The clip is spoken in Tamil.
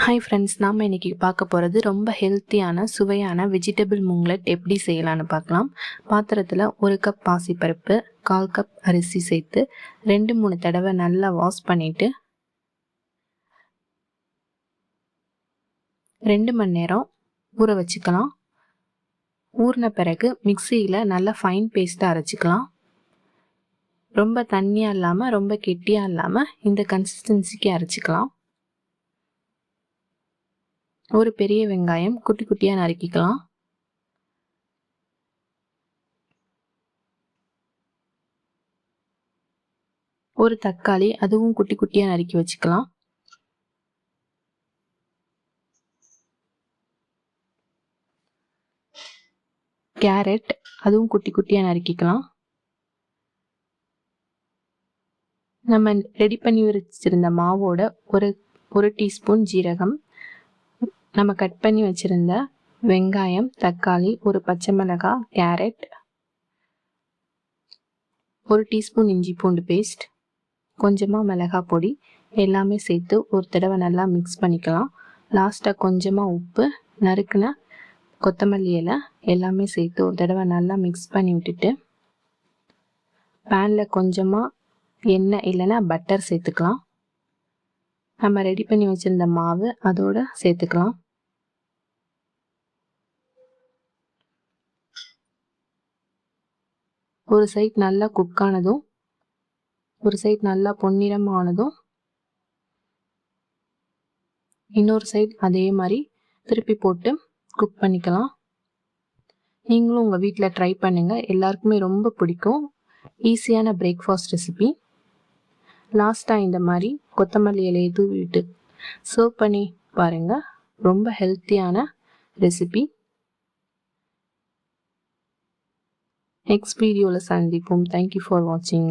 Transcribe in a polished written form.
ஹாய் ஃப்ரெண்ட்ஸ், நாம் இன்றைக்கி பார்க்க போகிறது ரொம்ப ஹெல்த்தியான சுவையான வெஜிடபிள் மூங்லெட் எப்படி செய்யலான்னு பார்க்கலாம். பாத்திரத்தில் 1 கப் பாசிப்பருப்பு, 1/4 கப் அரிசி சேர்த்து 2-3 தடவை நல்லா வாஷ் பண்ணிவிட்டு 2 மணி நேரம் ஊற வச்சுக்கலாம். ஊறின பிறகு மிக்சியில் நல்லா ஃபைன் பேஸ்ட்டாக அரைச்சிக்கலாம். ரொம்ப தண்ணியாக இல்லாமல் ரொம்ப கெட்டியாக இல்லாமல் இந்த கன்சிஸ்டன்சிக்கு அரைச்சிக்கலாம். ஒரு பெரிய வெங்காயம் குட்டி குட்டியாக நறுக்கிக்கலாம். ஒரு தக்காளி அதுவும் குட்டி குட்டியாக நறுக்கி வச்சுக்கலாம். கேரட் அதுவும் குட்டி குட்டியாக நறுக்கிக்கலாம். நம்ம ரெடி பண்ணி வச்சிருந்த மாவோட ஒரு டீஸ்பூன் ஜீரகம், நம்ம கட் பண்ணி வச்சிருந்த வெங்காயம், தக்காளி, ஒரு பச்சை மிளகாய், கேரட், ஒரு டீஸ்பூன் இஞ்சி பூண்டு பேஸ்ட், கொஞ்சமாக மிளகாய் பொடி எல்லாமே சேர்த்து ஒரு தடவை நல்லா மிக்ஸ் பண்ணிக்கலாம். லாஸ்ட்டாக கொஞ்சமாக உப்பு, நறுக்குன கொத்தமல்லி இலை எல்லாமே சேர்த்து ஒரு தடவை நல்லா மிக்ஸ் பண்ணி விட்டுட்டு பேனில் கொஞ்சமாக எண்ணெய் இல்லைன்னா பட்டர் சேர்த்துக்கலாம். நம்ம ரெடி பண்ணி வச்சுருந்த மாவு அதோடு சேர்த்துக்கலாம். ஒரு சைட் நல்லா குக் ஆனதும் ஒரு சைட் நல்லா பொன்னிறமானதும் இன்னொரு சைட் அதே மாதிரி திருப்பி போட்டு குக் பண்ணிக்கலாம். நீங்களும் உங்கள் வீட்டில் ட்ரை பண்ணுங்கள், எல்லாருக்குமே ரொம்ப பிடிக்கும். ஈஸியான பிரேக்ஃபாஸ்ட் ரெசிபி. லாஸ்ட்டாக இந்த மாதிரி கொத்தமல்லி இலையை தூவி விட்டு சர்வ் பண்ணி பாருங்கள். ரொம்ப ஹெல்த்தியான ரெசிபி. நெக்ஸ்ட் வீடியோவில் சந்திப்போம். தேங்க்யூ ஃபார் வாட்சிங்.